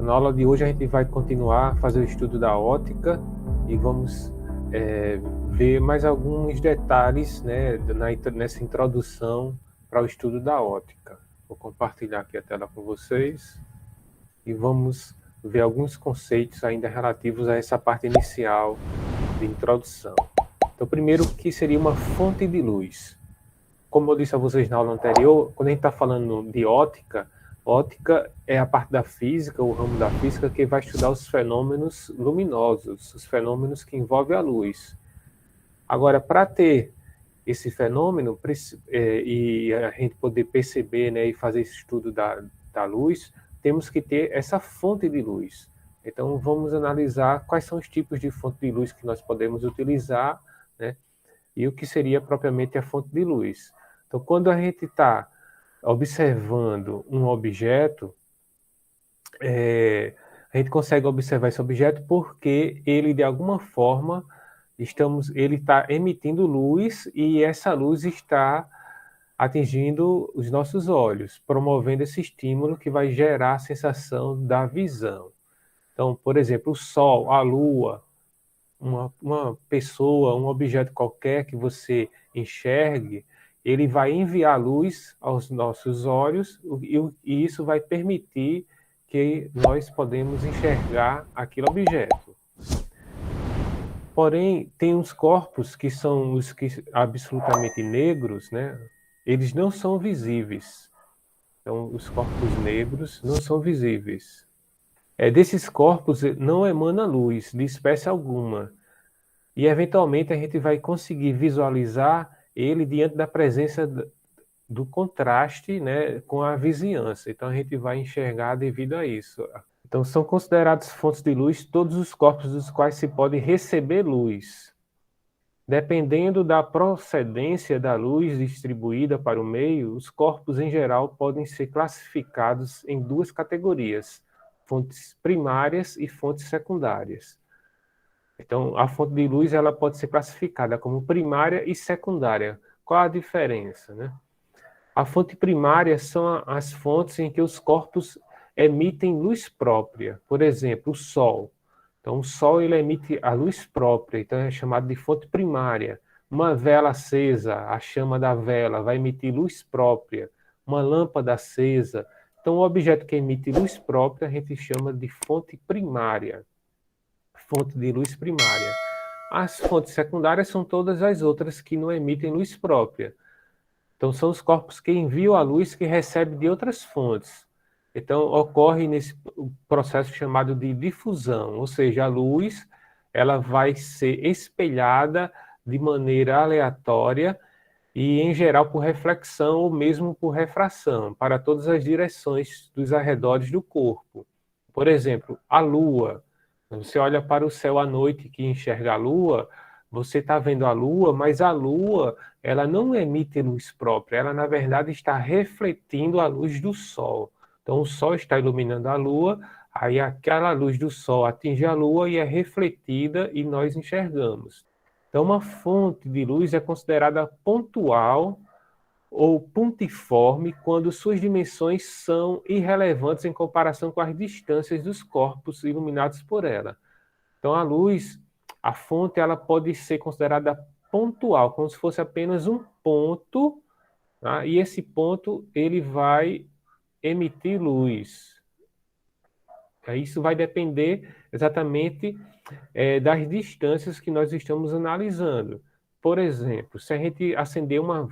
Na aula de hoje a gente vai continuar a fazer o estudo da ótica e vamos ver mais alguns detalhes, né, nessa introdução para o estudo da ótica. Vou compartilhar aqui a tela com vocês e vamos ver alguns conceitos ainda relativos a essa parte inicial de introdução. Então, primeiro, o que seria uma fonte de luz? Como eu disse a vocês na aula anterior, quando a gente está falando de ótica, ótica é a parte da física, o ramo da física, que vai estudar os fenômenos luminosos, os fenômenos que envolvem a luz. Agora, para ter esse fenômeno e a gente poder perceber, né, e fazer esse estudo da luz, temos que ter essa fonte de luz. Então, vamos analisar quais são os tipos de fonte de luz que nós podemos utilizar, né, e o que seria propriamente a fonte de luz. Então, quando a gente está observando um objeto, a gente consegue observar esse objeto porque ele, de alguma forma, ele está emitindo luz e essa luz está atingindo os nossos olhos, promovendo esse estímulo que vai gerar a sensação da visão. Então, por exemplo, o Sol, a Lua, uma pessoa, um objeto qualquer que você enxergue, ele vai enviar luz aos nossos olhos e isso vai permitir que nós podemos enxergar aquele objeto. Porém, tem uns corpos que são os que absolutamente negros, né? Eles não são visíveis. Então, os corpos negros não são visíveis. Desses corpos não emana luz de espécie alguma. E, eventualmente, a gente vai conseguir visualizar ele diante da presença do contraste, né, com a vizinhança. Então, a gente vai enxergar devido a isso. Então, são considerados fontes de luz todos os corpos dos quais se pode receber luz. Dependendo da procedência da luz distribuída para o meio, os corpos, em geral, podem ser classificados em duas categorias: fontes primárias e fontes secundárias. Então, a fonte de luz ela pode ser classificada como primária e secundária. Qual a diferença, né? A fonte primária são as fontes em que os corpos emitem luz própria. Por exemplo, o Sol. Então, o Sol ele emite a luz própria, então é chamado de fonte primária. Uma vela acesa, a chama da vela, vai emitir luz própria. Uma lâmpada acesa. Então, o objeto que emite luz própria, a gente chama de fonte primária. Fonte de luz primária. As fontes secundárias são todas as outras que não emitem luz própria. Então, são os corpos que enviam a luz que recebem de outras fontes. Então, ocorre nesse processo chamado de difusão, ou seja, a luz ela vai ser espelhada de maneira aleatória e, em geral, por reflexão ou mesmo por refração, para todas as direções dos arredores do corpo. Por exemplo, a Lua. Você olha para o céu à noite que enxerga a Lua, você está vendo a Lua, mas a Lua ela não emite luz própria, ela na verdade está refletindo a luz do Sol. Então o Sol está iluminando a Lua, aí aquela luz do Sol atinge a Lua e é refletida e nós enxergamos. Então uma fonte de luz é considerada pontual ou pontiforme quando suas dimensões são irrelevantes em comparação com as distâncias dos corpos iluminados por ela. Então a luz, a fonte, ela pode ser considerada pontual, como se fosse apenas um ponto, tá? E esse ponto ele vai emitir luz. Isso vai depender exatamente das distâncias que nós estamos analisando. Por exemplo, se a gente acender uma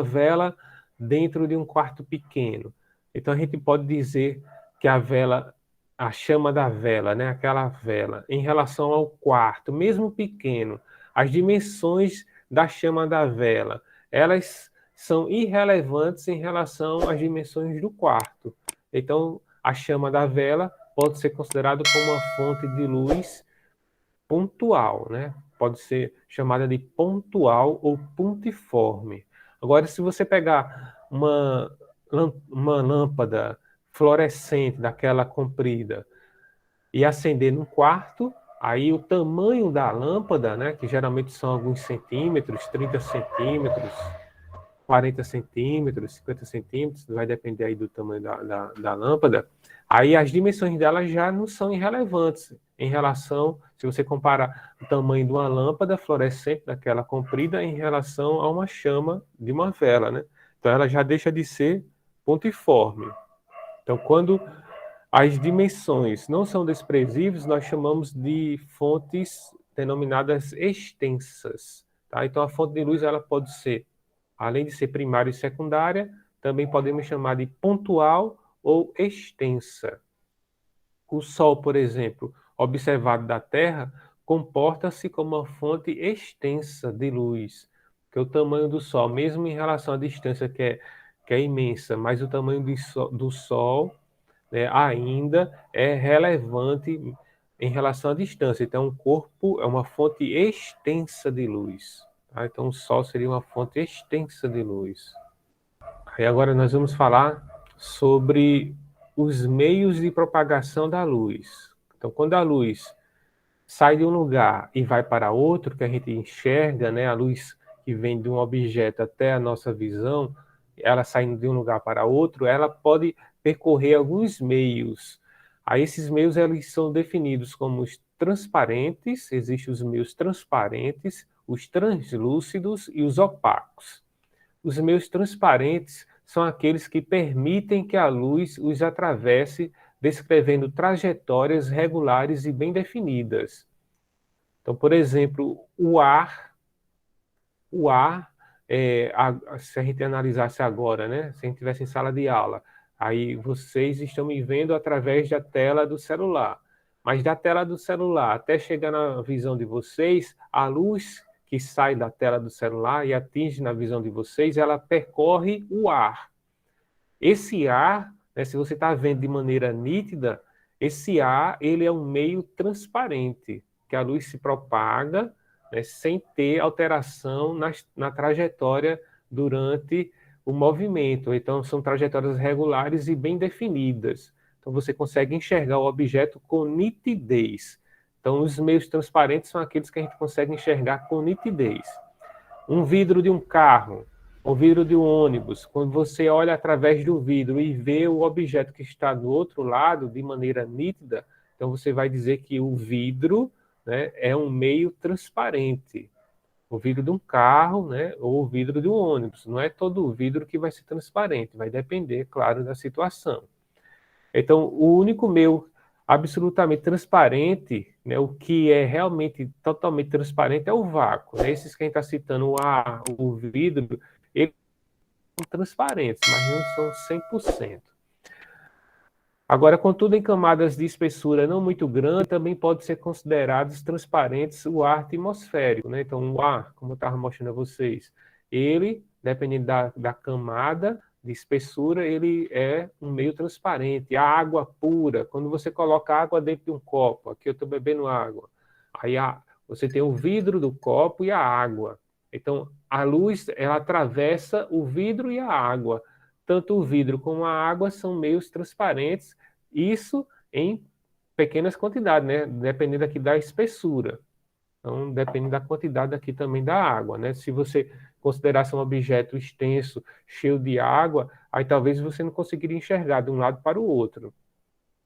vela dentro de um quarto pequeno, então a gente pode dizer que a chama da vela, né, aquela vela, em relação ao quarto, mesmo pequeno, as dimensões da chama da vela, elas são irrelevantes em relação às dimensões do quarto. Então, a chama da vela pode ser considerada como uma fonte de luz pontual, né? Pode ser chamada de pontual ou pontiforme. Agora, se você pegar uma lâmpada fluorescente, daquela comprida, e acender num quarto, aí o tamanho da lâmpada, né, que geralmente são alguns centímetros, 30 centímetros, 40 centímetros, 50 centímetros, vai depender aí do tamanho da lâmpada, Aí as dimensões dela já não são irrelevantes em relação, se você comparar o tamanho de uma lâmpada fluorescente daquela comprida em relação a uma chama de uma vela, né? Então ela já deixa de ser pontiforme. Então quando as dimensões não são desprezíveis, nós chamamos de fontes denominadas extensas. Tá? Então a fonte de luz ela pode ser, além de ser primária e secundária, também podemos chamar de pontual ou extensa. O Sol, por exemplo, observado da Terra, comporta-se como uma fonte extensa de luz, porque o tamanho do Sol, mesmo em relação à distância que é imensa, mas o tamanho do Sol, né, ainda é relevante em relação à distância. Então, o corpo é uma fonte extensa de luz. Tá? Então, o Sol seria uma fonte extensa de luz. Aí agora nós vamos falar sobre os meios de propagação da luz. Então, quando a luz sai de um lugar e vai para outro, que a gente enxerga, né, a luz que vem de um objeto até a nossa visão, ela saindo de um lugar para outro, ela pode percorrer alguns meios. Aí esses meios eles são definidos como os transparentes, existem os meios transparentes, os translúcidos e os opacos. Os meios transparentes são aqueles que permitem que a luz os atravesse, descrevendo trajetórias regulares e bem definidas. Então, por exemplo, se a gente analisasse agora, né? Se a gente estivesse em sala de aula, aí vocês estão me vendo através da tela do celular. Mas da tela do celular até chegar na visão de vocês, a luz que sai da tela do celular e atinge na visão de vocês, ela percorre o ar. Esse ar, né, se você está vendo de maneira nítida, esse ar ele é um meio transparente, que a luz se propaga, né, sem ter alteração na trajetória durante o movimento. Então, são trajetórias regulares e bem definidas. Então, você consegue enxergar o objeto com nitidez. Então, os meios transparentes são aqueles que a gente consegue enxergar com nitidez. Um vidro de um carro, um vidro de um ônibus, quando você olha através do vidro e vê o objeto que está do outro lado de maneira nítida, então você vai dizer que o vidro, né, é um meio transparente. O vidro de um carro, né, ou o vidro de um ônibus. Não é todo o vidro que vai ser transparente, vai depender, claro, da situação. Então, o único meio absolutamente transparente, né, o que é realmente totalmente transparente é o vácuo. Né? Esses que a gente está citando, o ar, o vidro, eles são transparentes, mas não são 100%. Agora, contudo, em camadas de espessura não muito grande, também pode ser considerados transparentes o ar atmosférico. Né? Então, o ar, como eu estava mostrando a vocês, ele, dependendo da camada de espessura, ele é um meio transparente. A água pura, quando você coloca água dentro de um copo, aqui eu estou bebendo água, aí você tem o vidro do copo e a água. Então, a luz, ela atravessa o vidro e a água. Tanto o vidro como a água são meios transparentes, isso em pequenas quantidades, né? Dependendo aqui da espessura. Então, depende da quantidade aqui também da água, né? Se você considerasse um objeto extenso, cheio de água, aí talvez você não conseguiria enxergar de um lado para o outro.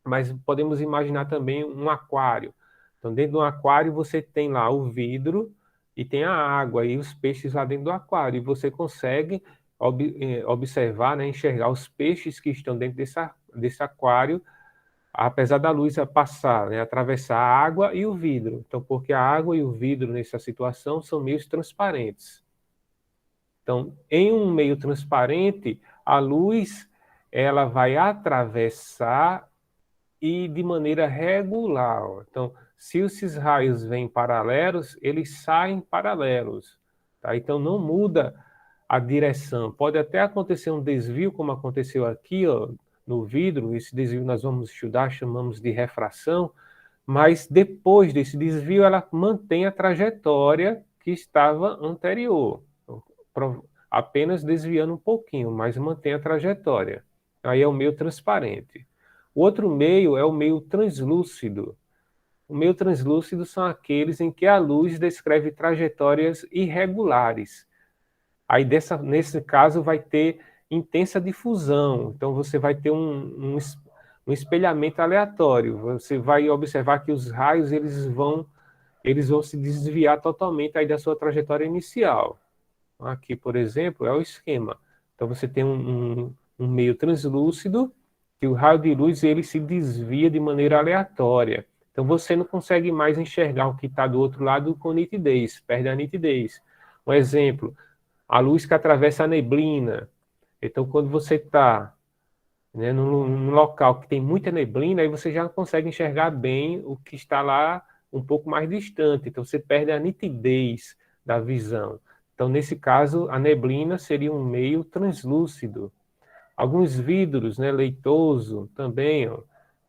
Mas podemos imaginar também um aquário. Então, dentro do aquário você tem lá o vidro e tem a água e os peixes lá dentro do aquário. E você consegue observar, né, enxergar os peixes que estão dentro desse aquário, apesar da luz passar, né, atravessar a água e o vidro. Então, porque a água e o vidro nessa situação são meios transparentes. Então, em um meio transparente, a luz ela vai atravessar e de maneira regular. Então, se esses raios vêm paralelos, eles saem paralelos. Tá? Então, não muda a direção. Pode até acontecer um desvio, como aconteceu aqui, ó, no vidro. Esse desvio nós vamos estudar, chamamos de refração. Mas depois desse desvio, ela mantém a trajetória que estava anterior. Apenas desviando um pouquinho, mas mantém a trajetória. Aí é o meio transparente. O outro meio é o meio translúcido. O meio translúcido são aqueles em que a luz descreve trajetórias irregulares. Aí, nesse caso, vai ter intensa difusão. Então, você vai ter um espelhamento aleatório. Você vai observar que os raios eles vão se desviar totalmente aí da sua trajetória inicial. Aqui, por exemplo, é o esquema. Então você tem um meio translúcido que o raio de luz ele se desvia de maneira aleatória. Então você não consegue mais enxergar o que está do outro lado com nitidez, perde a nitidez. Um exemplo, a luz que atravessa a neblina. Então quando você está, né, num local que tem muita neblina, aí você já consegue enxergar bem o que está lá um pouco mais distante. Então você perde a nitidez da visão. Então, nesse caso, a neblina seria um meio translúcido. Alguns vidros, né, leitoso também, ó,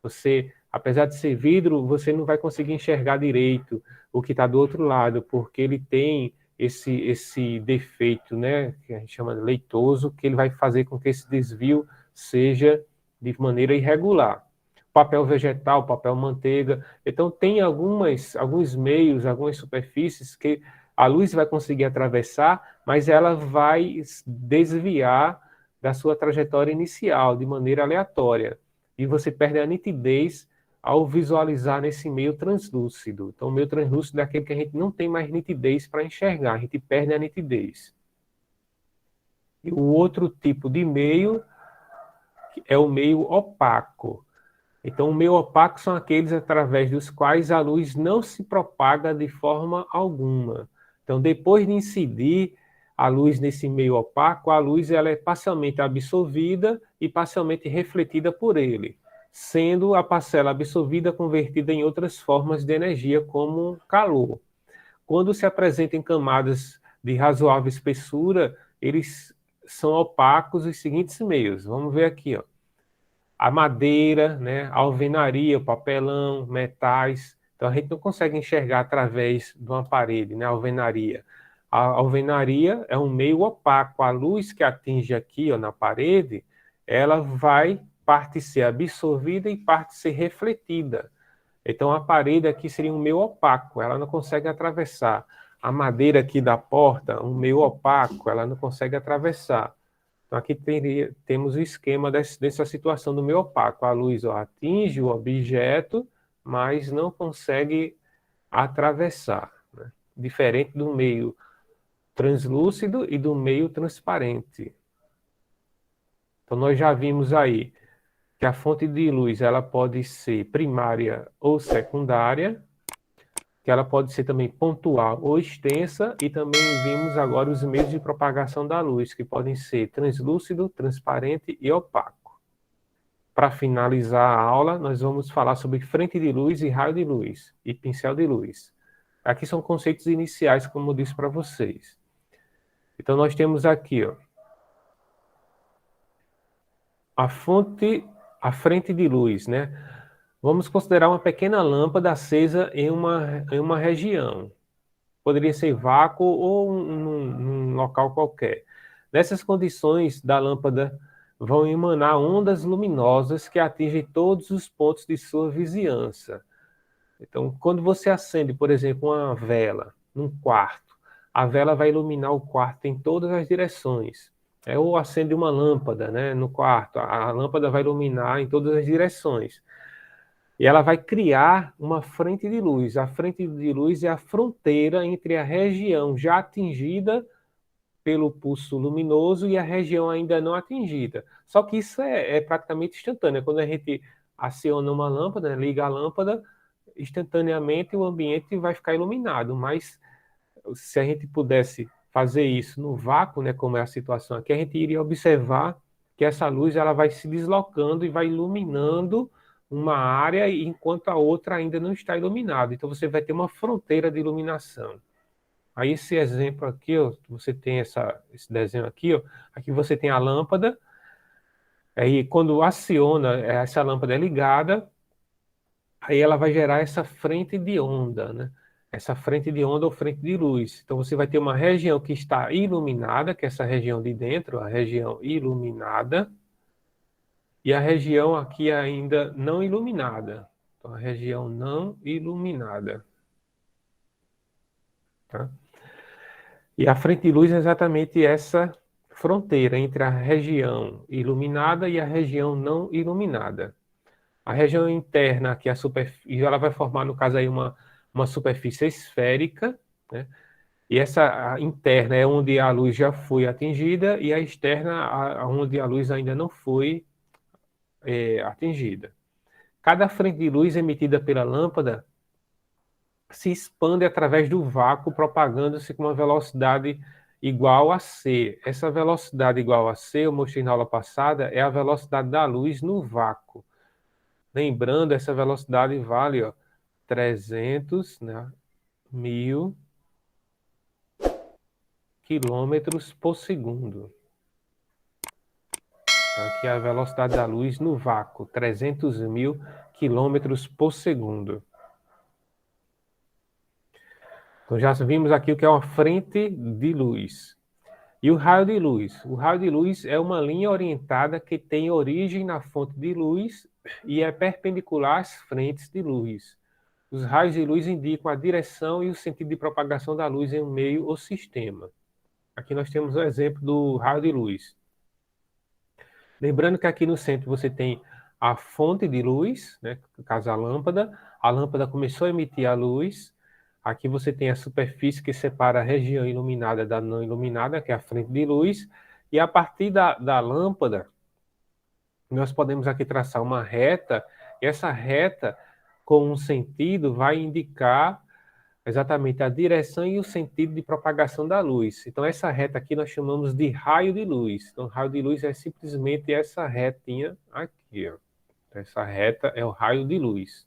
você, apesar de ser vidro, você não vai conseguir enxergar direito o que está do outro lado, porque ele tem esse defeito, né, que a gente chama de leitoso, que ele vai fazer com que esse desvio seja de maneira irregular. Papel vegetal, papel manteiga. Então, tem alguns meios, algumas superfícies que a luz vai conseguir atravessar, mas ela vai desviar da sua trajetória inicial, de maneira aleatória. E você perde a nitidez ao visualizar nesse meio translúcido. Então, o meio translúcido é aquele que a gente não tem mais nitidez para enxergar, a gente perde a nitidez. E o outro tipo de meio é o meio opaco. Então, o meio opaco são aqueles através dos quais a luz não se propaga de forma alguma. Então, depois de incidir a luz nesse meio opaco, a luz ela é parcialmente absorvida e parcialmente refletida por ele, sendo a parcela absorvida convertida em outras formas de energia, como calor. Quando se apresenta em camadas de razoável espessura, eles são opacos os seguintes meios. Vamos ver aqui, ó. A madeira, né, a alvenaria, o papelão, metais. Então a gente não consegue enxergar através de uma parede, né, a alvenaria. A alvenaria é um meio opaco. A luz que atinge aqui, ó, na parede, ela vai parte ser absorvida e parte ser refletida. Então a parede aqui seria um meio opaco, ela não consegue atravessar. A madeira aqui da porta, um meio opaco, ela não consegue atravessar. Então, aqui temos o esquema dessa situação do meio opaco. A luz atinge o objeto, mas não consegue atravessar, né? Diferente do meio translúcido e do meio transparente. Então, nós já vimos aí que a fonte de luz ela pode ser primária ou secundária, que ela pode ser também pontual ou extensa, e também vimos agora os meios de propagação da luz, que podem ser translúcido, transparente e opaco. Para finalizar a aula, nós vamos falar sobre frente de luz e raio de luz, e pincel de luz. Aqui são conceitos iniciais, como eu disse para vocês. Então, nós temos aqui, ó, a frente de luz, né? Vamos considerar uma pequena lâmpada acesa em uma região. Poderia ser vácuo ou num local qualquer. Nessas condições, da lâmpada vão emanar ondas luminosas que atingem todos os pontos de sua vizinhança. Então, quando você acende, por exemplo, uma vela num quarto, a vela vai iluminar o quarto em todas as direções. Ou acende uma lâmpada, né, no quarto, a lâmpada vai iluminar em todas as direções. E ela vai criar uma frente de luz. A frente de luz é a fronteira entre a região já atingida pelo pulso luminoso e a região ainda não atingida. Só que isso é praticamente instantâneo. Quando a gente aciona uma lâmpada, né, liga a lâmpada, instantaneamente o ambiente vai ficar iluminado. Mas se a gente pudesse fazer isso no vácuo, né, como é a situação aqui, a gente iria observar que essa luz ela vai se deslocando e vai iluminando uma área enquanto a outra ainda não está iluminada. Então você vai ter uma fronteira de iluminação. Aí esse exemplo aqui, ó, você tem esse desenho aqui, ó, aqui você tem a lâmpada, aí quando aciona, essa lâmpada é ligada, aí ela vai gerar essa frente de onda, né? Essa frente de onda ou frente de luz. Então você vai ter uma região que está iluminada, que é essa região de dentro, a região iluminada, e a região aqui ainda não iluminada. Então, a região não iluminada. Tá? E a frente de luz é exatamente essa fronteira entre a região iluminada e a região não iluminada. A região interna, aqui a superfície, ela vai formar, no caso aí, uma superfície esférica, né? E essa interna é onde a luz já foi atingida e a externa, onde a luz ainda não foi atingida. Cada frente de luz emitida pela lâmpada se expande através do vácuo, propagando-se com uma velocidade igual a c. Essa velocidade igual a c, eu mostrei na aula passada, é a velocidade da luz no vácuo. Lembrando, essa velocidade vale 300, né, 1000 quilômetros por segundo. Aqui é a velocidade da luz no vácuo, 300.000 quilômetros por segundo. Então já vimos aqui o que é uma frente de luz. E o raio de luz? O raio de luz é uma linha orientada que tem origem na fonte de luz e é perpendicular às frentes de luz. Os raios de luz indicam a direção e o sentido de propagação da luz em um meio ou sistema. Aqui nós temos o exemplo do raio de luz. Lembrando que aqui no centro você tem a fonte de luz, né, no caso a lâmpada começou a emitir a luz, aqui você tem a superfície que separa a região iluminada da não iluminada, que é a frente de luz, e a partir da lâmpada, nós podemos aqui traçar uma reta, e essa reta, com um sentido, vai indicar exatamente a direção e o sentido de propagação da luz. Então, essa reta aqui nós chamamos de raio de luz. Então, raio de luz é simplesmente essa retinha aqui. Ó. Essa reta é o raio de luz.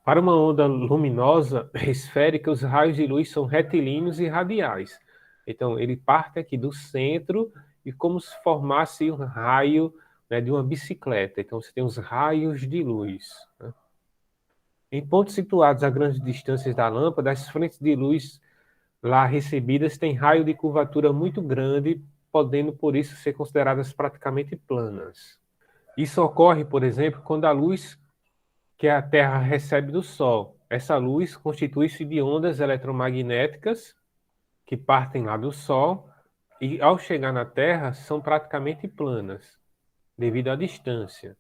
Para uma onda luminosa esférica, os raios de luz são retilíneos e radiais. Então, ele parte aqui do centro e como se formasse um raio, né, de uma bicicleta. Então, você tem os raios de luz. Né? Em pontos situados a grandes distâncias da lâmpada, as frentes de luz lá recebidas têm raio de curvatura muito grande, podendo por isso ser consideradas praticamente planas. Isso ocorre, por exemplo, quando a luz que a Terra recebe do Sol. Essa luz constitui-se de ondas eletromagnéticas que partem lá do Sol e, ao chegar na Terra, são praticamente planas, devido à distância.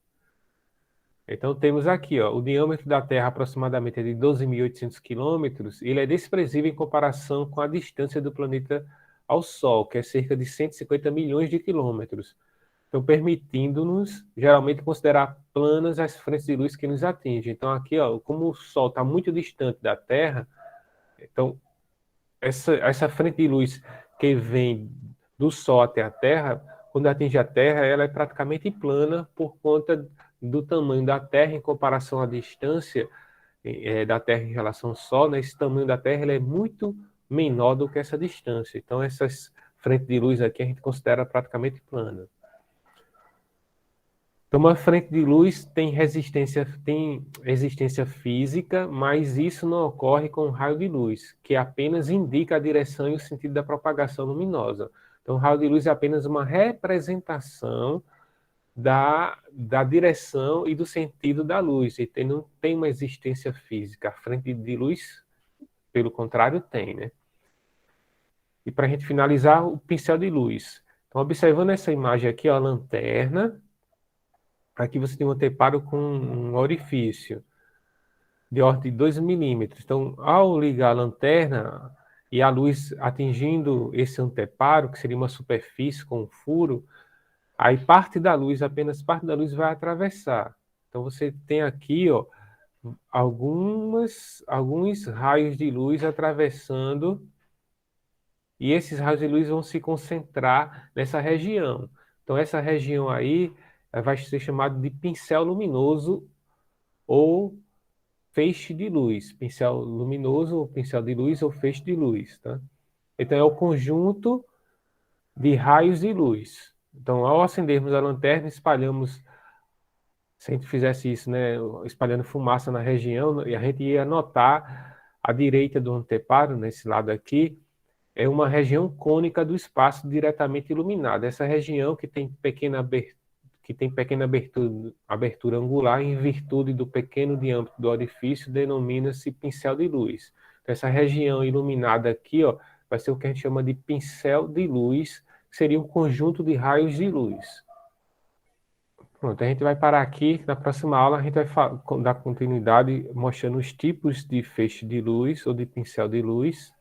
Então temos aqui, ó, o diâmetro da Terra aproximadamente é de 12.800 quilômetros, ele é desprezível em comparação com a distância do planeta ao Sol, que é cerca de 150 milhões de quilômetros. Então, permitindo-nos, geralmente, considerar planas as frentes de luz que nos atingem. Então, aqui, ó, como o Sol está muito distante da Terra, então, essa frente de luz que vem do Sol até a Terra, quando atinge a Terra, ela é praticamente plana por conta do tamanho da Terra em comparação à distância da Terra em relação ao Sol. Né? Esse tamanho da Terra ele é muito menor do que essa distância. Então, essas frentes de luz aqui a gente considera praticamente plana. Então, uma frente de luz tem existência física, mas isso não ocorre com o raio de luz, que apenas indica a direção e o sentido da propagação luminosa. Então, o raio de luz é apenas uma representação da direção e do sentido da luz, e não tem uma existência física. A frente de luz, pelo contrário, tem, né? E para a gente finalizar, o pincel de luz. Então, observando essa imagem aqui, ó, a lanterna. Aqui você tem um anteparo com um orifício de ordem de 2 milímetros. Então, ao ligar a lanterna e a luz atingindo esse anteparo, que seria uma superfície com um furo, aí apenas parte da luz vai atravessar. Então, você tem aqui, ó, alguns raios de luz atravessando, e esses raios de luz vão se concentrar nessa região. Então, essa região aí vai ser chamada de pincel luminoso ou feixe de luz. Pincel luminoso, ou pincel de luz ou feixe de luz. Tá? Então, é o conjunto de raios de luz. Então, ao acendermos a lanterna, espalhamos, se a gente fizesse isso, né, espalhando fumaça na região, e a gente ia notar à direita do anteparo, nesse lado aqui, é uma região cônica do espaço diretamente iluminada. Essa região que tem pequena abertura angular em virtude do pequeno diâmetro do orifício, denomina-se pincel de luz. Então, essa região iluminada aqui, ó, vai ser o que a gente chama de pincel de luz, que seria um conjunto de raios de luz. Pronto, a gente vai parar aqui. Na próxima aula, a gente vai dar continuidade mostrando os tipos de feixe de luz ou de pincel de luz